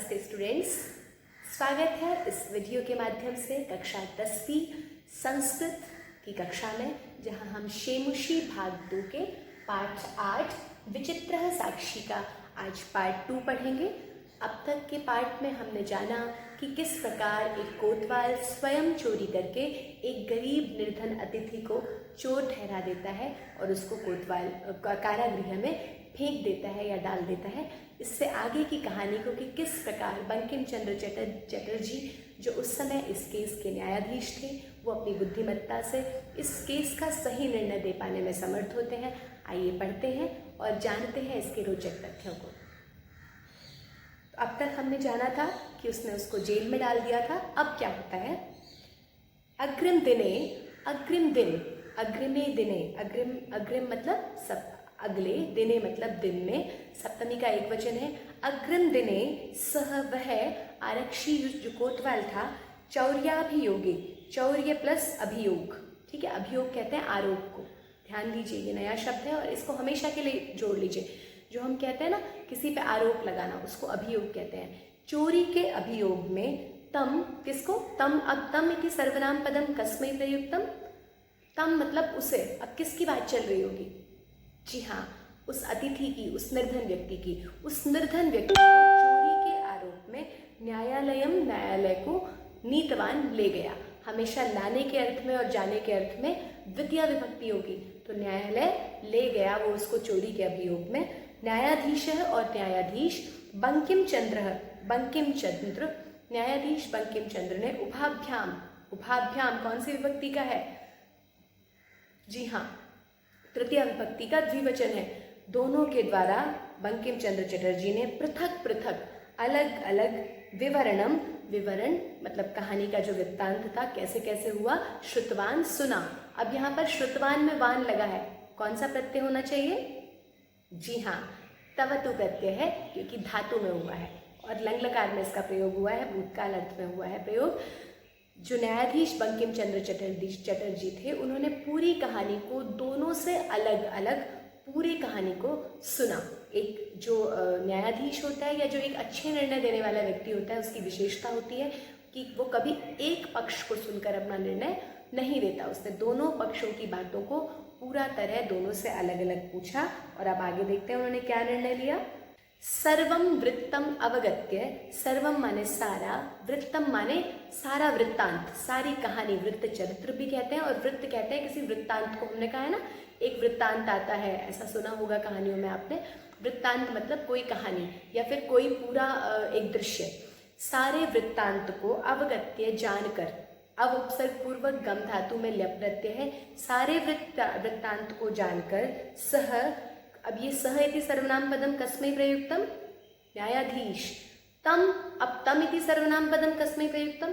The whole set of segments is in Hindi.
नमस्ते स्टूडेंट्स, स्वागत है इस वीडियो के माध्यम से कक्षा 10वीं संस्कृत की कक्षा में, जहां हम शेमुषी भाग 2 के पाठ 8 विचित्रः साक्षी का आज पार्ट 2 पढ़ेंगे। अब तक के पार्ट में हमने जाना कि किस प्रकार एक कोतवाल स्वयं चोरी करके एक गरीब निर्धन अतिथि को चोर ठहरा देता है और उसको कोतवाल कारागृह में फेंक देता है या डाल देता है। इससे आगे की कहानी को कि किस प्रकार बंकिम चंद्र चटर्जी जो उस समय इस केस के न्यायाधीश थे, वो अपनी बुद्धिमत्ता से इस केस का सही निर्णय दे पाने में समर्थ होते हैं। आइए पढ़ते हैं और जानते हैं इसके रोचक तथ्यों को। अब तक हमने जाना था कि उसने उसको जेल में डाल दिया था। अब क्या होता है? अग्रिम मतलब सब, अगले, दिने मतलब दिन में, सप्तमी का एक वचन है। अग्रिम दिने सह वह आरक्षी जो कोतवाल था, चौर्याभियोगे, चौर्य प्लस अभियोग, ठीक है, अभियोग कहते हैं आरोप को। ध्यान दीजिए, ये नया शब्द है और इसको हमेशा के लिए जोड़ लीजिए। जो हम कहते हैं ना किसी पे आरोप लगाना, उसको अभियोग कहते हैं। चोरी के अभियोग में तम, किसको? तम। अब तम इति सर्वनाम पदम कस्मै प्रयुक्तम? तम मतलब उसे। अब किसकी बात चल रही होगी? जी हाँ, उस अतिथि की, उस निर्धन व्यक्ति की। उस निर्धन व्यक्ति को चोरी के आरोप में न्यायालय को नीतवान ले गया। हमेशा लाने के अर्थ में और जाने के अर्थ में द्वितीय विभक्ति होगी, तो न्यायालय ले गया वो उसको चोरी के अभियोग में। न्यायाधीश और न्यायाधीश बंकिम चंद्र, न्यायाधीश बंकिम चंद्र ने उभाभ्याम कौन सी विभक्ति का है? जी हाँ, तृतीय विभक्ति का द्विवचन है। दोनों के द्वारा बंकिम चंद्र चटर्जी ने पृथक पृथक, अलग अलग विवरण मतलब कहानी का जो वृत्तांत था, कैसे कैसे हुआ, श्रुतवान सुना। अब यहाँ पर श्रुतवान में वान लगा है, कौन सा प्रत्यय होना चाहिए? जी हाँ, तवतु प्रत्यय है, क्योंकि धातु में हुआ है और लंग लकार में इसका प्रयोग हुआ है, भूतकाल अर्थ में हुआ है प्रयोग। जो न्यायाधीश बंकिम चंद्र चटर्जी थे, उन्होंने पूरी कहानी को दोनों से अलग अलग पूरी कहानी को सुना। एक जो न्यायाधीश होता है या जो एक अच्छे निर्णय देने वाला व्यक्ति होता है, उसकी विशेषता होती है कि वो कभी एक पक्ष को सुनकर अपना निर्णय नहीं देता। उसने दोनों पक्षों की बातों को पूरा तरह दोनों से अलग अलग पूछा। और अब आगे देखते हैं उन्होंने क्या निर्णय लिया। सर्वम वृत्तम अवगत्य, सर्वम माने सारा, वृत्तम माने सारा वृत्तांत, सारी कहानी। वृत्त चरित्र भी कहते हैं और वृत्त कहते हैं किसी वृत्तांत को। हमने कहा है ना, एक वृत्तांत आता है, ऐसा सुना होगा कहानियों में आपने। वृत्तांत मतलब कोई कहानी या फिर कोई पूरा एक दृश्य। सारे वृत्तांत को अवगत्य जानकर, अब उपसर्ग पूर्वक गम धातु में ल्यप प्रत्यय है। सारे वृत्तांत को जानकर सह, अब ये सह इति सर्वनाम पदम कस्मै प्रयुक्तम? न्यायाधीश। तम, अब तम इति सर्वनाम पदम कस्मै प्रयुक्तम?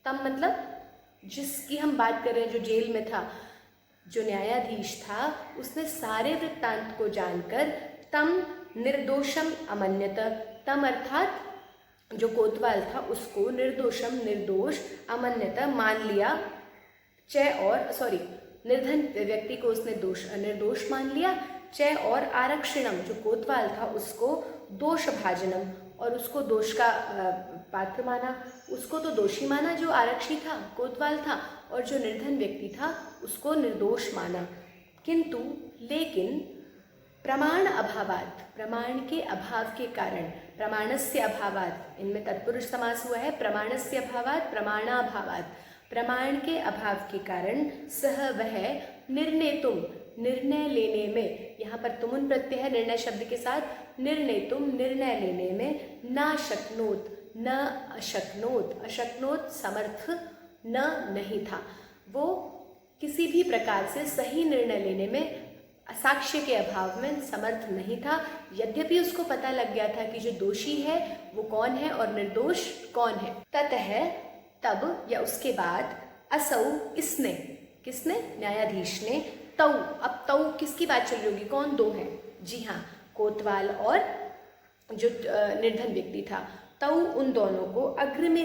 तम मतलब जिसकी हम बात कर रहे हैं, जो जेल में था, जो न्यायाधीश था, उसने सारे वृत्तांत को जानकर तम निर्दोषम अमन्यत। तम अर्थात जो कोतवाल था उसको निर्दोष अमन्यत मान लिया। निर्धन व्यक्ति को उसने निर्दोष मान लिया। चय और आरक्षिणम, जो कोतवाल था उसको दोष भाजनम, और उसको दोष का पात्र माना। उसको तो दोषी माना जो आरक्षी था, कोतवाल था, और जो निर्धन व्यक्ति था उसको निर्दोष माना। किंतु लेकिन प्रमाण अभावात, प्रमाण के अभाव के कारण, प्रमाणस्य अभावात, इनमें तत्पुरुष समास हुआ है। प्रमाणस्य अभावात, प्रमाणाभावात, प्रमाण के अभाव के कारण सह वह निर्णेतुम, निर्णय लेने में, यहाँ पर तुमुन प्रत्यय है निर्णय शब्द के साथ, निर्णेतुम निर्णय लेने में, न अशक्नोत समर्थ नहीं था। वो किसी भी प्रकार से सही निर्णय लेने में साक्ष्य के अभाव में समर्थ नहीं था। यद्यपि उसको पता लग गया था कि जो दोषी है वो कौन है और निर्दोष कौन है। ततः, तब या उसके बाद, असौ, इसने, किसने? न्यायाधीश ने, तौ, अब तौ किसकी बात चल रही होगी? कौन दो हैं? जी हाँ, कोतवाल और जो निर्धन व्यक्ति था। तौ, उन दोनों को अग्रिम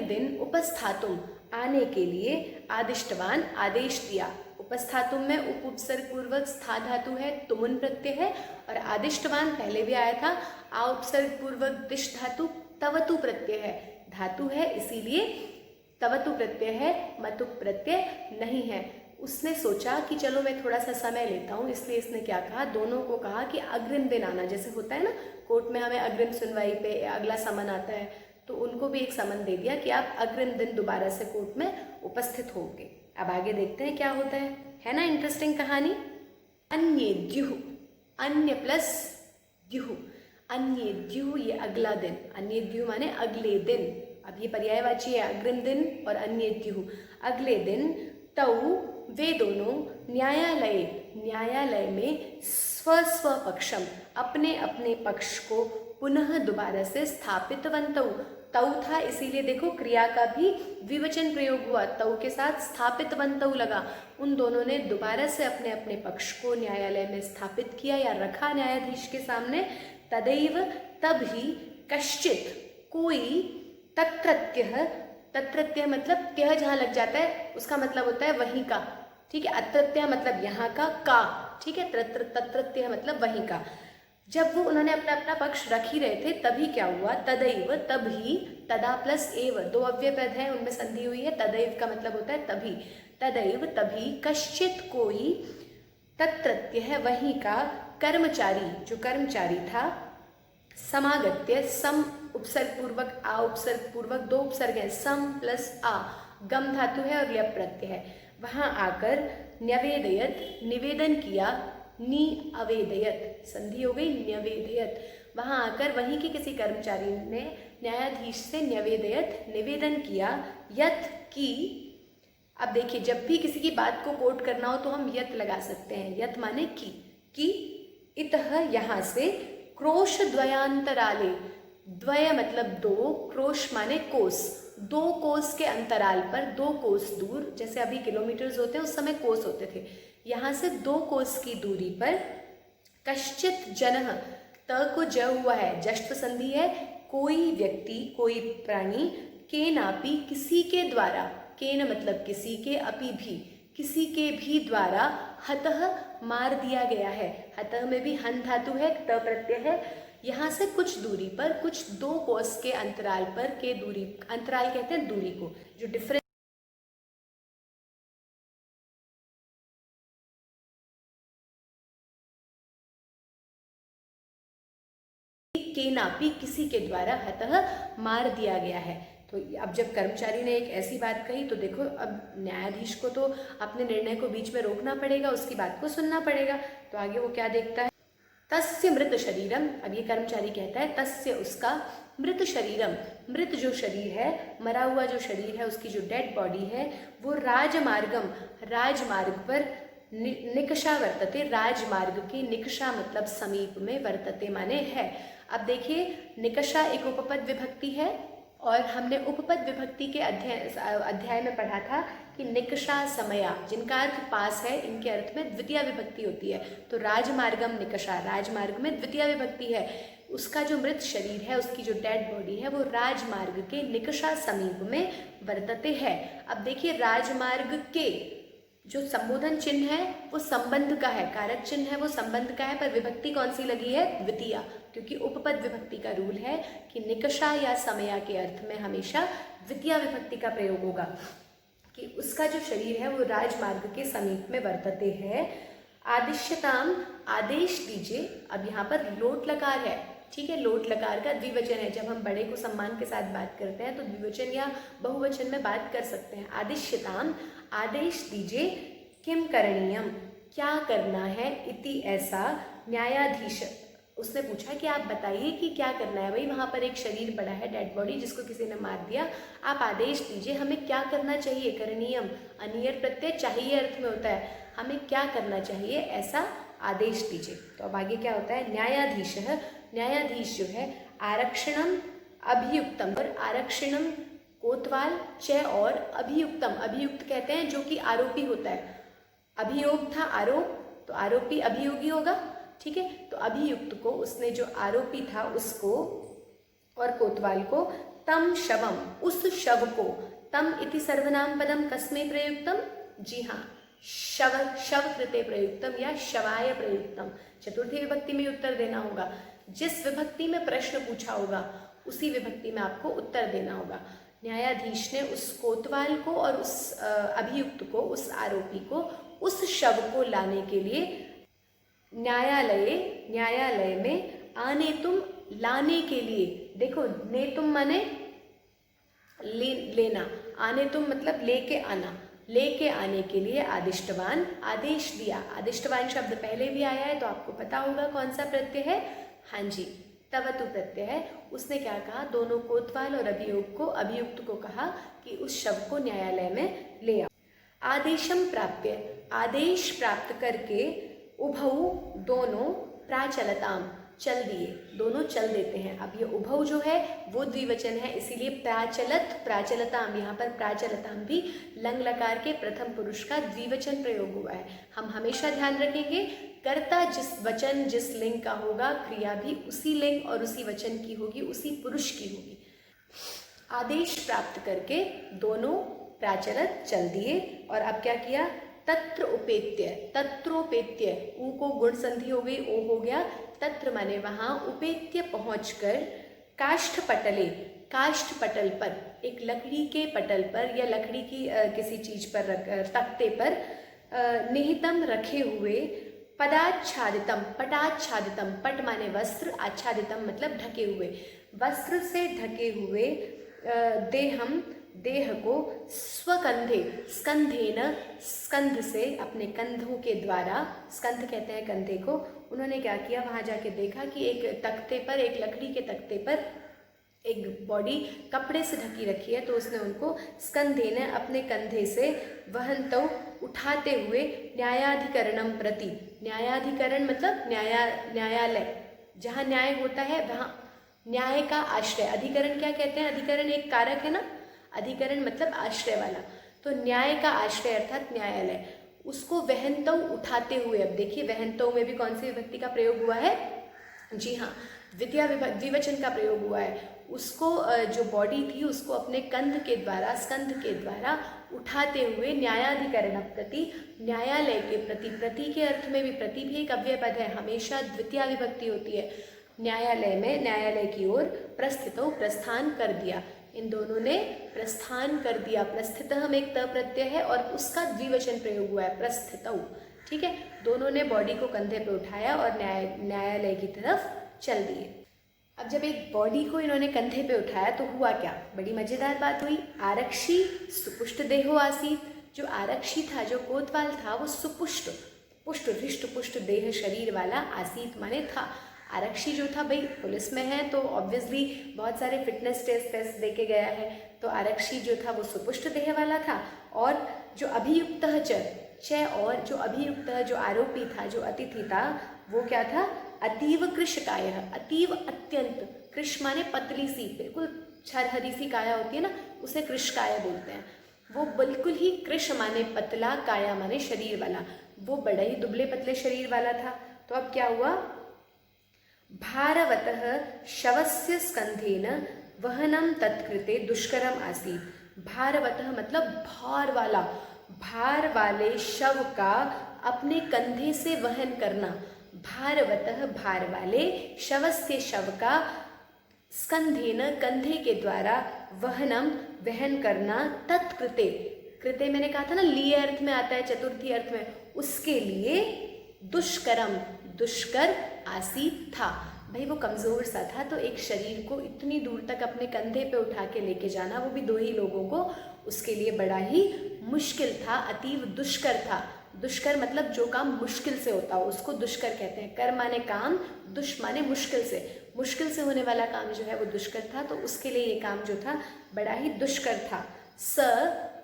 दिन उपस्थातुम, आने के लिए आदिष्टवान, आदेश दिया। उपस्थातुम में उप उपसर्ग पूर्वक स्था धातु है, तुमुन प्रत्यय है, और आदिष्टवान पहले भी आया था, आ उपसर्ग पूर्वक दिश धातु तवतु प्रत्यय है, धातु है इसीलिए तवतु प्रत्यय है, मतु प्रत्यय नहीं है। उसने सोचा कि चलो मैं थोड़ा सा समय लेता हूँ, इसलिए इसने क्या कहा, दोनों को कहा कि अग्रिम दिन आना। जैसे होता है ना कोर्ट में हमें अग्रिम सुनवाई पे अगला समन आता है, तो उनको भी एक समन दे दिया कि आप अग्रिम दिन दोबारा से कोर्ट में उपस्थित होंगे। अब आगे देखते हैं क्या होता है ना इंटरेस्टिंग कहानी। अन्येद्युः, अन्य प्लस द्युः, अन्येद्युः ये अगला दिन, अन्येद्युः माने अगले दिन। अब ये पर्यायवाची है, अग्रिम दिन और अन्येद्युः अगले दिन। तौ वे दोनों न्यायालय, न्यायालय में स्व स्व पक्षम, अपने अपने पक्ष को पुनः दोबारा से स्थापितवन्तौ, तौ था इसीलिए देखो क्रिया का भी द्विवचन प्रयोग हुआ, तौ के साथ स्थापितवन्तौ लगा। उन दोनों ने दोबारा से अपने अपने पक्ष को न्यायालय में स्थापित किया या रखा न्यायाधीश के सामने। तदैव तभी कश्चित कोई तत्रत्यः, तत्रत्यः मतलब त्यः जहाँ लग जाता है उसका मतलब होता है वहीं का, ठीक है। अत्रत्यः मतलब यहाँ का, ठीक है। तत्रत्यः मतलब वहीं का। जब वो उन्होंने अपना अपना पक्ष रख ही रहे थे तभी क्या हुआ, तदैव तभी, तदा प्लस एव दो अव्यय पद है उनमें संधि हुई है, तदैव का मतलब होता है तभी, तदैव तभी कश्चित कोई, तत्रत्यः वहीं का, कर्मचारी जो कर्मचारी था, समागत्य, सम उपसर्ग पूर्वक आ उपसर्ग पूर्वक दो उपसर्ग है, सम प्लस आ, गम धातु है और ल्यप प्रत्यय है, वहां आकर न्यवेदयत निवेदन किया, नि अवेदयत संधि हो गई, न्यवेदयत, वहां आकर वहीं के किसी कर्मचारी ने न्यायाधीश से न्यवेदयत निवेदन किया, यत की। अब देखिए जब भी किसी की बात को कोट करना हो तो हम यत लगा सकते हैं, यत माने की, इतः यहाँ से, क्रोश द्वयांतराले, द्वय मतलब दो, क्रोश माने कोस, दो कोस के अंतराल पर, दो कोस दूर, जैसे अभी किलोमीटर्स होते हैं उस समय कोस होते थे, यहाँ से दो कोस की दूरी पर, कश्चित जनः, त को ज हुआ है, जष्ट संधि है, कोई व्यक्ति कोई प्राणी, केनापि किसी के द्वारा, केन मतलब किसी के, अपि भी किसी के भी द्वारा, हतः मार दिया गया है, हतः में भी हन धातु है, त प्रत्यय है, यहाँ से कुछ दूरी पर, कुछ दो कोस के अंतराल पर, के दूरी, अंतराल कहते हैं दूरी को, जो डिफरेंस के नापी किसी के द्वारा हतः मार दिया गया है। तो अब जब कर्मचारी ने एक ऐसी बात कही तो देखो अब न्यायाधीश को तो अपने निर्णय को बीच में रोकना पड़ेगा, उसकी बात को सुनना पड़ेगा। तो आगे वो क्या देखता है, तस्य मृत शरीरम, अब ये कर्मचारी कहता है तस्य उसका, मृत शरीरम मृत जो शरीर है, मरा हुआ जो शरीर है, उसकी जो डेड बॉडी है, वो राजमार्गम राजमार्ग पर, निकषा वर्तते, राजमार्ग के, निकषा मतलब समीप में, वर्तते माने है। अब देखिए निकषा एक उपपद विभक्ति है और हमने उपपद विभक्ति के अध्याय में पढ़ा था कि निकषा समया, जिनका अर्थ पास है, इनके अर्थ में द्वितीय विभक्ति होती है। तो राजमार्गम निकषा, राजमार्ग में द्वितीय विभक्ति है, उसका जो मृत शरीर है, उसकी जो डेड बॉडी है, वो राजमार्ग के निकषा समीप में वर्तते है। अब देखिए राजमार्ग के जो संबोधन चिन्ह है वो संबंध का है, कारक चिन्ह है वो संबंध का है, पर विभक्ति कौन सी लगी है, द्वितीय, क्योंकि उपपद विभक्ति का रूल है कि निकषा या समया के अर्थ में हमेशा द्वितीय विभक्ति का प्रयोग होगा, कि उसका जो शरीर है वो राजमार्ग के समीप में वर्तते है। आदिश्यताम, आदेश दीजिए। अब यहाँ पर लोट लकार है, ठीक है, लोट लकार का द्विवचन है। जब हम बड़े को सम्मान के साथ बात करते हैं तो द्विवचन या बहुवचन में बात कर सकते हैं। आदिश्यताम, आदेश दीजिए, किम करणीयम, क्या करना है, इति ऐसा, न्यायाधीश, उसने पूछा कि आप बताइए कि क्या करना है। भाई वहाँ पर एक शरीर पड़ा है, डेड बॉडी, जिसको किसी ने मार दिया, आप आदेश दीजिए हमें क्या करना चाहिए। करणीयम अनियर प्रत्यय चाहिए अर्थ में होता है, हमें क्या करना चाहिए ऐसा आदेश दीजिए। तो अब आगे क्या होता है, न्यायाधीश है, न्यायाधीश जो है, आरक्षणम अभियुक्तम, पर आरक्षणम कोतवाल, च और अभियुक्तम, अभियुक्त कहते हैं जो कि आरोपी होता है। अभियोग था आरोप, तो आरोपी अभियोगी होगा, ठीक है। तो अभियुक्त को, उसने जो आरोपी था उसको, और कोतवाल को, तम शवम, उस शव को, तम इति सर्वनाम पदम कस्मै प्रयुक्तम, जी हाँ, शव शव कृते प्रयुक्तम या शवाय प्रयुक्तम, चतुर्थी विभक्ति में उत्तर देना होगा। जिस विभक्ति में प्रश्न पूछा होगा उसी विभक्ति में आपको उत्तर देना होगा। न्यायाधीश ने उस कोतवाल को और उस अभियुक्त को, उस आरोपी को, उस शव को लाने के लिए न्यायालय में आने तुम, लाने के लिए, देखो ने तुम माने लेना, आने तुम मतलब लेके आना, लेके आने के लिए आदिष्टवान आदेश दिया। आदिष्टवान शब्द पहले भी आया है तो आपको पता होगा कौन सा प्रत्यय है, हाँ जी तवतु प्रत्यय है। उसने क्या कहा, दोनों कोतवाल और अभियुक्त को कहा कि उस शव को न्यायालय में ले आओ। आदेशम प्राप्य, आदेश प्राप्त करके, उभौ दोनों, प्राचलताम चल दिए, दोनों चल देते हैं। अब ये उभौ जो है वो द्विवचन है, इसीलिए प्राचलत प्राचलताम, यहाँ पर प्राचलताम भी लंग लकार के प्रथम पुरुष का द्विवचन प्रयोग हुआ है। हम हमेशा ध्यान रखेंगे कर्ता जिस वचन जिस लिंग का होगा, क्रिया भी उसी लिंग और उसी वचन की होगी, उसी पुरुष की होगी। आदेश प्राप्त करके दोनों प्राचलत चल दिए और अब क्या किया, तत्र उपेत्य, तत्रोपेत्य, ऊ को गुण संधि हो गई, ओ हो गया, तत्र माने वहाँ, उपेत्य पहुँचकर, काष्ठ पटले, काष्ठ पटल पर, एक लकड़ी के पटल पर या लकड़ी की किसी चीज पर तख्ते पर निहितम रखे हुए, पदाच्छादितम, पटाच्छादितम, पट माने वस्त्र, आच्छादितम मतलब ढके हुए, वस्त्र से ढके हुए, देहम देह को, स्वकंधे स्कंधेन, स्कंध से अपने कंधों के द्वारा, स्कंध कहते हैं कंधे को। उन्होंने क्या किया, वहाँ जाके देखा कि एक तख्ते पर, एक लकड़ी के तख्ते पर एक बॉडी कपड़े से ढकी रखी है, तो उसने उनको स्कंधेन अपने कंधे से, वहंतौ उठाते हुए, न्यायाधिकरणम प्रति, न्यायाधिकरण मतलब न्यायालय, जहाँ न्याय होता है वहाँ न्याय का आश्रय। अधिकरण क्या कहते हैं, अधिकरण एक कारक है ना, अधिकरण मतलब आश्रय वाला, तो न्याय का आश्रय अर्थात न्यायालय, उसको वहंतौ उठाते हुए। अब देखिए वहंतौ में भी कौन सी विभक्ति का प्रयोग हुआ है, जी हाँ द्विवचन का प्रयोग हुआ है। उसको जो बॉडी थी उसको अपने कंध के द्वारा, स्कंध के द्वारा उठाते हुए, न्यायाधिकरण प्रति, न्यायालय के प्रति, प्रति के अर्थ में भी, प्रति भी एक अव्यय पद है, हमेशा द्वितीया विभक्ति होती है, न्यायालय में, न्यायालय की ओर, प्रस्थितौ प्रस्थान कर दिया, इन दोनों ने प्रस्थान कर दिया। प्रस्थितः में एक त प्रत्यय है और उसका द्विवचन प्रयोग हुआ है, प्रस्थितौ, ठीक है। दोनों ने बॉडी को कंधे पे उठाया और न्यायालय की तरफ चल दिए। अब जब एक बॉडी को इन्होंने कंधे पे उठाया तो हुआ क्या, बड़ी मजेदार बात हुई। आरक्षी सुपुष्ट देहो आसीत, जो आरक्षी था, जो कोतवाल था, वो सुपुष्ट, पुष्ट हृष्ट पुष्ट देह शरीर वाला, आसीत माने था। आरक्षी जो था, भाई पुलिस में है तो ऑब्वियसली बहुत सारे फिटनेस टेस्ट दे के गया है, तो आरक्षी जो था वो सुपुष्ट देह वाला था। और जो अभियुक्त और जो अभियुक्त, जो आरोपी था, जो अतिथि था, वो क्या था, अतीव कृशकाय, अतीव अत्यंत, कृश माने पतली सी, बिल्कुल छरहरी सी काया होती है ना, उसे कृशकाय बोलते हैं। वो बिल्कुल ही, कृश माने पतला, काया माने शरीर वाला, वो बड़ा ही दुबले पतले शरीर वाला था। तो अब क्या हुआ, भारवतः शवस्य स्कंधेन वहनम तत्कृते दुष्करम आसीत्। भारवतः मतलब भार वाला, भार वाले शव का अपने कंधे से वहन करना। भारवतः भार वाले, शवस्य शव का, स्कंधेन कंधे के द्वारा, वहनम वहन करना, तत्कृते, कृते मैंने कहा था ना लिए अर्थ में आता है, चतुर्थी अर्थ में, उसके लिए दुष्करम, दुष्कर आसीत था। भाई वो कमज़ोर सा था, तो एक शरीर को इतनी दूर तक अपने कंधे पे उठा के लेके जाना, वो भी दो ही लोगों को, उसके लिए बड़ा ही मुश्किल था, अतीव दुष्कर था। दुष्कर मतलब जो काम मुश्किल से होता हो उसको दुष्कर कहते हैं। कर माने काम, दुष् माने मुश्किल से होने वाला काम जो है वो दुष्कर था, तो उसके लिए ये काम जो था बड़ा ही दुष्कर था। स,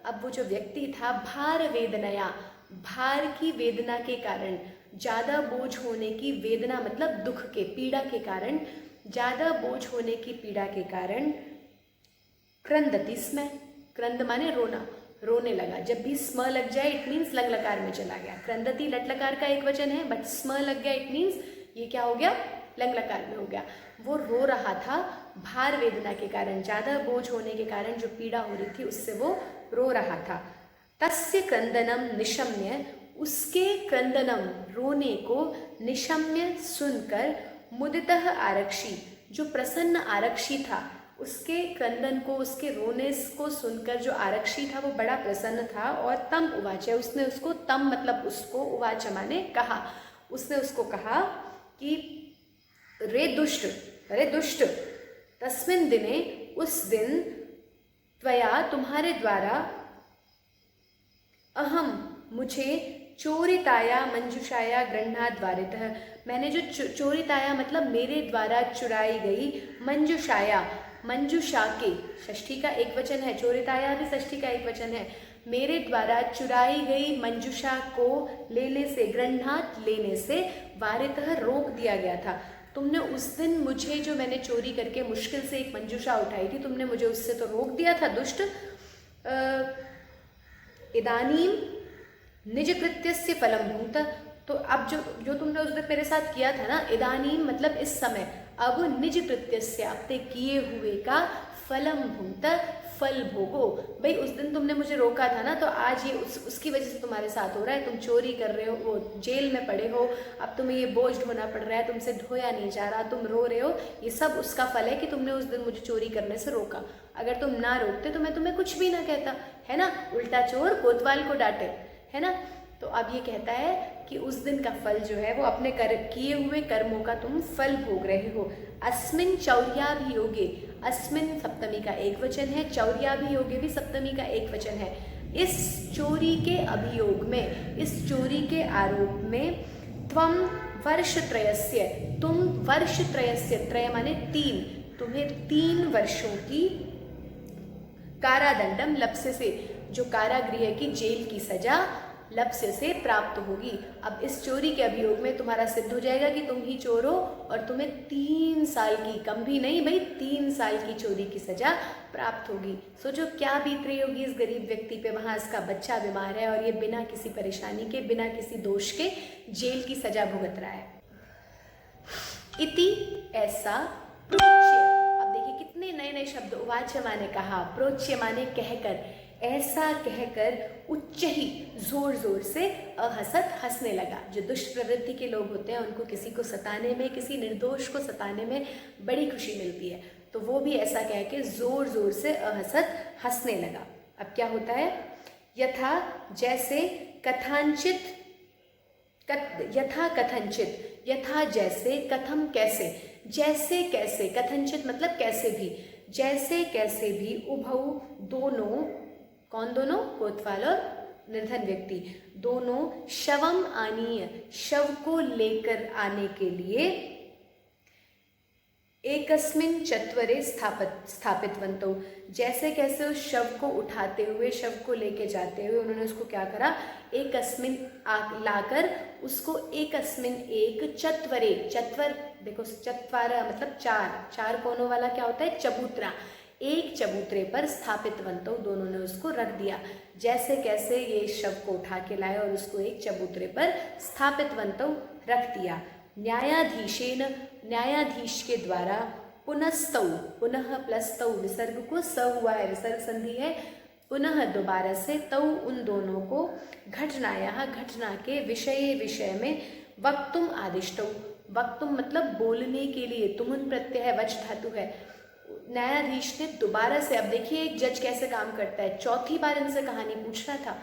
अब वो जो व्यक्ति था, भार वेदनया, भार की वेदना के कारण, ज़्यादा बोझ होने की वेदना मतलब दुख के, पीड़ा के कारण, ज़्यादा बोझ होने की पीड़ा के कारण, क्रंदति स्म, क्रंद माने रोना, रोने लगा। जब भी स्म लग जाए इट मीन्स लंग लकार में चला गया। क्रंदति लट लकार का एक वचन है, बट स्म लग गया इट मीन्स ये क्या हो गया, लंग लकार में हो गया। वो रो रहा था भार वेदना के कारण, ज़्यादा बोझ होने के कारण जो पीड़ा हो रही थी उससे वो रो रहा था। तस्य क्रंदनम निशम्य, उसके क्रंदनम रोने को, निशम्य सुनकर, मुदितः आरक्षी, जो प्रसन्न आरक्षी था, उसके क्रंदन को, उसके रोने को सुनकर जो आरक्षी था वो बड़ा प्रसन्न था। और तम उवाच, उसने उसको, तम मतलब उसको, उवाच माने कहा, उसने उसको कहा कि रे दुष्ट, अरे दुष्ट, तस्मिन् दिने, उस दिन, त्वया तुम्हारे द्वारा, अहम मुझे, चोरिताया मंजुषाया गृह्णाद् वारितः, मैंने जो चोरिताया मतलब मेरे द्वारा चुराई गई, मंजुषाया, मंजुषा के, षष्ठी का एक वचन है, चोरिताया भी षष्ठी का एक वचन है, मेरे द्वारा चुराई गई मंजुषा को लेने से, गृह्णात् लेने से, वारितः रोक दिया गया था। तुमने उस दिन मुझे, जो मैंने चोरी करके मुश्किल से एक मंजुषा उठाई थी, तुमने मुझे उससे तो रोक दिया था दुष्ट। इदानीम निज कृत्यस्य फलम भूत, तो अब जो तुमने उस दिन मेरे साथ किया था ना, इदानीम मतलब इस समय, अब निज कृत्यस्य, अपने किए हुए का, फलम भूत फल भोगो। भाई उस दिन तुमने मुझे रोका था ना, तो आज ये उसकी वजह से तुम्हारे साथ हो रहा है, तुम चोरी कर रहे हो, वो जेल में पड़े हो, अब तुम्हें ये बोझ ढोना पड़ रहा है, तुमसे ढोया नहीं जा रहा, तुम रो रहे हो, ये सब उसका फल है कि तुमने उस दिन मुझे चोरी करने से रोका। अगर तुम ना रोकते तो मैं तुम्हें कुछ भी ना कहता, है ना, उल्टा चोर कोतवाल को डांटे, है ना। तो अब ये कहता है कि उस दिन का फल जो है वो अपने किए हुए कर्मों का तुम फल भोग रहे हो। अस्मिन चौर्याभियोगे, अस्मिन सप्तमी का एक वचन है, चौर्याभियोगे भी सप्तमी का एक वचन है। इस चोरी के अभियोग में, इस चोरी के आरोप में, त्वम वर्षत्रयस्य, तुम वर्षत्रयस्य, त्रय माने 3, तुम्हें 3 वर्षों की कारादंडम, लप्स्य से, जो कारागृह की जेल की सजा, लप्स्य से प्राप्त होगी। अब इस चोरी के अभियोग में तुम्हारा सिद्ध हो जाएगा कि तुम ही चोर हो, और तुम्हें 3 साल की, कम भी नहीं भाई, 3 साल की चोरी की सजा प्राप्त होगी। सोचो क्या बीत रही होगी इस गरीब व्यक्ति पे, वहाँ इसका बच्चा बीमार है और ये बिना किसी परेशानी के, बिना किसी दोष के जेल की सजा भुगत रहा है। इति, ऐसा, प्रोच्य, अब देखिए कितने नए नए शब्द, उवाच माने कहा, प्रोच्य माने कहकर, ऐसा कहकर, उच्च ही, जोर जोर से, अहसत, हंसने लगा। जो दुष्ट प्रवृत्ति के लोग होते हैं उनको किसी को सताने में, किसी निर्दोष को सताने में बड़ी खुशी मिलती है, तो वो भी ऐसा कह के जोर जोर से अहसत हंसने लगा। अब क्या होता है, यथा जैसे, कथांचित, यथा कथंचित, यथा जैसे, कथम कैसे, जैसे कैसे, कथंचित मतलब कैसे भी, जैसे कैसे भी, उभौ दोनों, कौन दोनों, कोतवाल और निर्धन व्यक्ति, दोनों, शवम आनीय, शव को लेकर आने के लिए, एकस्मिन चत्वरे स्थापितवन्तौ, जैसे कैसे उस शव को उठाते हुए, शव को लेके जाते हुए उन्होंने उसको क्या करा, एकस्मिन लाकर उसको, एकस्मिन एक, चत्वरे, चत्वर देखो, चत्वारा मतलब 4 कोनों वाला क्या होता है, चबूतरा, एक चबूतरे पर, स्थापितवन्तौ, दोनों ने उसको रख दिया। जैसे कैसे ये शव को उठा के लाए और उसको एक चबूतरे पर, स्थापितवन्तौ, रख दिया। न्यायाधीशेन, न्यायाधीश के द्वारा, पुनस्तौ, पुनः प्लस तौ, विसर्ग को स हुआ है, विसर्ग संधि है, पुनः दोबारा से, तौ उन दोनों को, घटनाया, घटना के, विषय में, वक्तुम आदिष्टौ, वक्तुम मतलब बोलने के लिए, तुमुन प्रत्यय है, वच धातु है। न्यायाधीश ने दोबारा से, अब देखिए एक जज कैसे काम करता है, चौथी बार इनसे कहानी पूछना था,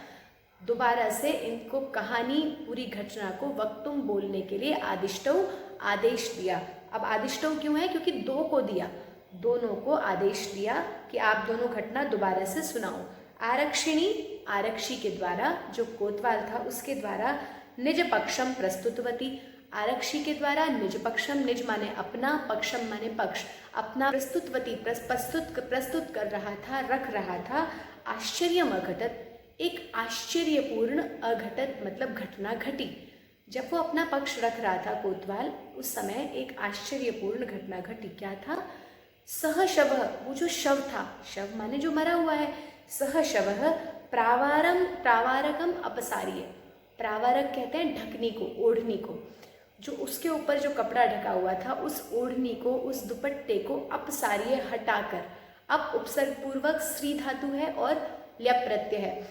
दोबारा से इनको कहानी, पूरी घटना को, वक्तुम बोलने के लिए, आदिष्टौ, आदेश दिया। अब आदिष्टौ क्यों है, क्योंकि 2 को दिया, दोनों को आदेश दिया कि आप दोनों घटना दोबारा से सुनाओ। आरक्षिणी, आरक्षी के द्वारा, जो कोतवाल था उसके द्वारा, निज पक्षम प्रस्तुतवती, आरक्षी के द्वारा, निज पक्षम, निज माने अपना, पक्षम माने पक्ष, अपना, प्रस्तुतवती, प्रस्तुत कर रहा था, रख रहा था, आश्चर्यम अघटत, एक आश्चर्यपूर्ण, अघटत मतलब घटना घटी। जब वो अपना पक्ष रख रहा था कोतवाल, उस समय एक आश्चर्यपूर्ण घटना घटी। क्या था, सह शवः, वो जो शव था, शव माने जो मरा हुआ है, सह शवः प्रावारकम अपसार्य, प्रावारक कहते हैं ढकनी को, ओढ़नी को, जो उसके ऊपर जो कपड़ा ढका हुआ था, उस ओढ़नी को, उस दुपट्टे को, अपसार्य हटाकर, अप उपसर्ग पूर्वक स्त्री धातु है और ल्यप प्रत्यय है,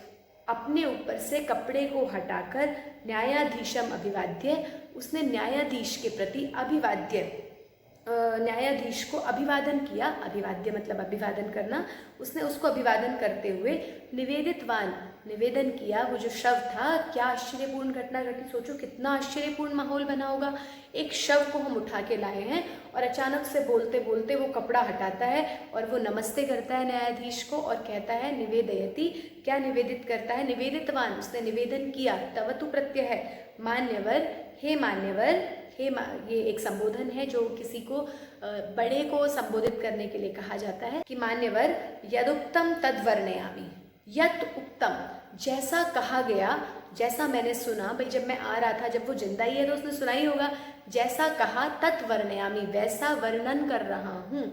अपने ऊपर से कपड़े को हटाकर न्यायाधीशम अभिवाद्य, उसने न्यायाधीश के प्रति अभिवाद्य, न्यायाधीश को अभिवादन किया। अभिवाद्य मतलब अभिवादन करना। उसने उसको अभिवादन करते हुए निवेदितवान, निवेदन किया। वो जो शव था, क्या आश्चर्यपूर्ण घटना घटी, सोचो कितना आश्चर्यपूर्ण माहौल बना होगा। एक शव को हम उठा के लाए हैं और अचानक से बोलते बोलते वो कपड़ा हटाता है और वो नमस्ते करता है न्यायाधीश को और कहता है निवेदयति, क्या निवेदित करता है, निवेदितवान, उसने निवेदन किया। तवतु प्रत्यय है, मान्यवर, हे मान्यवर, ये एक संबोधन है जो किसी को बड़े को संबोधित करने के लिए कहा जाता है कि मान्यवर यदुक्तम तद्वर्णयामि, यत उक्तम, जैसा कहा गया, जैसा मैंने सुना, भाई जब मैं आ रहा था, जब वो जिंदा ही है तो उसने सुना ही होगा, जैसा कहा तत्वर्णयामि, वैसा वर्णन कर रहा हूँ।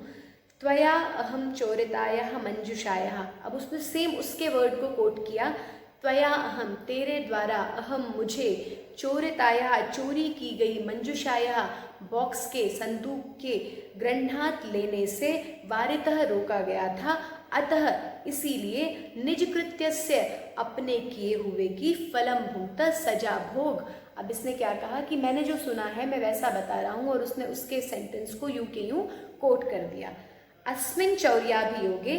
त्वया अहम चोरितायः मंजुषायः, अब उसने सेम उसके वर्ड को कोट किया, त्वया अहम, तेरे द्वारा, अहम मुझे, चोरिताया, चोरी की गई, मंजुषाया, बॉक्स के, संदूक के, गृह्णात लेने से, वारितः रोका गया था, अतः इसीलिए, निज कृत्यस्य, अपने किए हुए की, फलम भूत, सजा भोग। अब इसने क्या कहा कि मैंने जो सुना है मैं वैसा बता रहा हूँ, और उसने उसके सेंटेंस को यूं के यूं कोट कर दिया। अस्मिन् चौर्याभियोगे,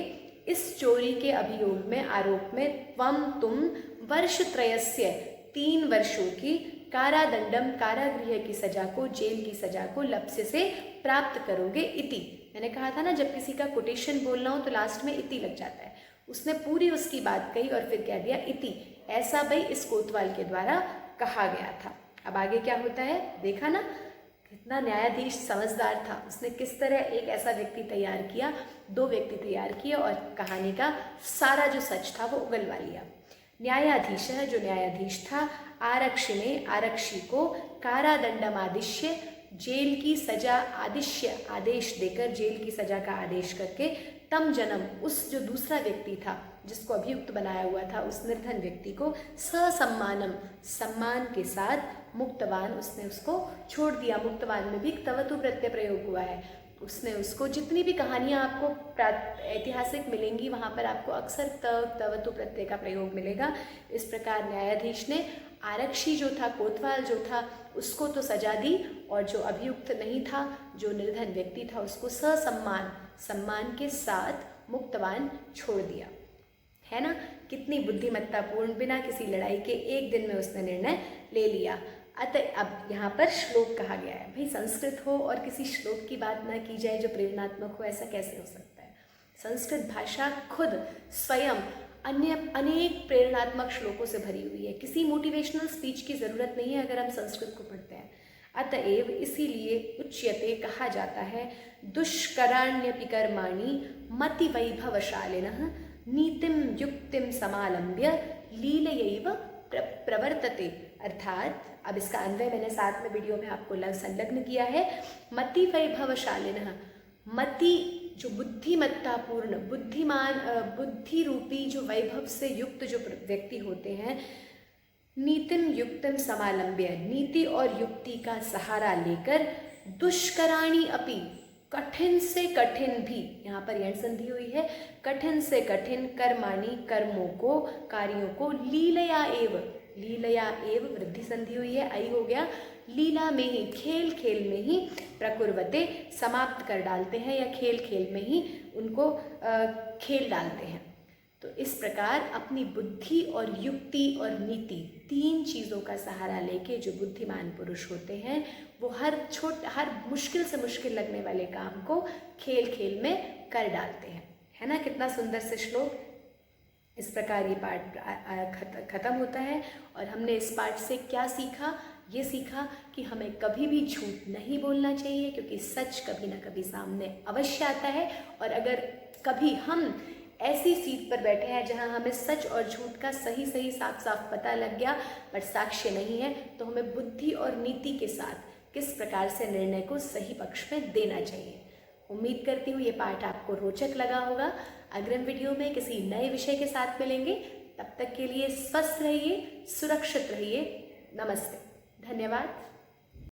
इस चोरी के अभियोग में, आरोप में, तुम वर्षत्रयस्य, 3 वर्षों की, कारादंडम, कारागृह की सजा को, जेल की सजा को, लप्स्य से प्राप्त करोगे, इति। मैंने कहा था ना जब किसी का कोटेशन बोलना हो तो लास्ट में इति लग जाता है। उसने पूरी उसकी बात कही और फिर कह दिया इति, ऐसा भाई इस कोतवाल के द्वारा कहा गया था। अब आगे क्या होता है, देखा ना कितना न्यायाधीश समझदार था, उसने किस तरह एक ऐसा व्यक्ति तैयार किया, 2 व्यक्ति तैयार किए और कहानी का सारा जो सच था वो उगलवा लिया। न्यायाधीश है, जो न्यायाधीश था, आरक्षी ने, आरक्षी को, कारादंडम आदिश्य, जेल की सजा, आदिश्य आदेश देकर, जेल की सजा का आदेश करके, तम जन्म, उस जो दूसरा व्यक्ति था जिसको अभियुक्त बनाया हुआ था, उस निर्धन व्यक्ति को, ससम्मानम, सम्मान के साथ, मुक्तवान, उसने उसको छोड़ दिया। मुक्तवान में भी तवतु प्रत्यय प्रयोग हुआ है। उसने उसको, जितनी भी कहानियाँ आपको ऐतिहासिक मिलेंगी वहाँ पर आपको अक्सर तवतु प्रत्यय का प्रयोग मिलेगा। इस प्रकार न्यायाधीश ने आरक्षी जो था, कोतवाल जो था, उसको तो सजा दी, और जो अभियुक्त नहीं था, जो निर्धन व्यक्ति था, उसको ससम्मान, सम्मान के साथ मुक्तवान छोड़ दिया। है ना, कितनी बुद्धिमत्तापूर्ण, बिना किसी लड़ाई के 1 दिन में उसने निर्णय ले लिया। अतः अब यहाँ पर श्लोक कहा गया है। भाई संस्कृत हो और किसी श्लोक की बात ना की जाए जो प्रेरणात्मक हो, ऐसा कैसे हो सकता है। संस्कृत भाषा खुद स्वयं अन्य अनेक प्रेरणात्मक श्लोकों से भरी हुई है। किसी मोटिवेशनल स्पीच की ज़रूरत नहीं है अगर हम संस्कृत को पढ़ते हैं। अतएव इसीलिए उच्यते, कहा जाता है, दुष्कराण्यपि कर्माणि मति वैभवशालिनः नीतिम युक्तिम समालंब्य लीलयैव प्रवर्तते। अर्थात अब इसका अन्वय मैंने साथ में वीडियो में आपको संलग्न किया है। मति वैभवशालिनः, मति जो बुद्धिमत्तापूर्ण, बुद्धिमान, बुद्धि रूपी जो वैभव से युक्त जो व्यक्ति होते हैं, नीतिम युक्तिम समालंब्य, नीति और युक्ति का सहारा लेकर, दुष्कराणि अपि, कठिन से कठिन भी, यहाँ पर यण संधि हुई है, कठिन से कठिन, कर्माणि, कर्मों को, कार्यों को, लीलया एव, लीलया एव वृद्धि संधि हुई है, आई हो गया, लीला में ही, खेल खेल में ही, प्रकुर्वते, समाप्त कर डालते हैं, या खेल खेल में ही उनको खेल डालते हैं। तो इस प्रकार अपनी बुद्धि और युक्ति और नीति, 3 चीज़ों का सहारा लेके जो बुद्धिमान पुरुष होते हैं वो हर मुश्किल से मुश्किल लगने वाले काम को खेल खेल में कर डालते हैं। है ना, कितना सुंदर से श्लोक। इस प्रकार ये पाठ खत्म होता है और हमने इस पाठ से क्या सीखा, ये सीखा कि हमें कभी भी झूठ नहीं बोलना चाहिए, क्योंकि सच कभी ना कभी सामने अवश्य आता है। और अगर कभी हम ऐसी सीट पर बैठे हैं जहां हमें सच और झूठ का सही सही साफ साफ पता लग गया पर साक्ष्य नहीं है, तो हमें बुद्धि और नीति के साथ किस प्रकार से निर्णय को सही पक्ष में देना चाहिए। उम्मीद करती हूँ ये पाठ आपको रोचक लगा होगा। अग्रिम वीडियो में किसी नए विषय के साथ मिलेंगे। तब तक के लिए स्वस्थ रहिए, सुरक्षित रहिए। नमस्ते, धन्यवाद।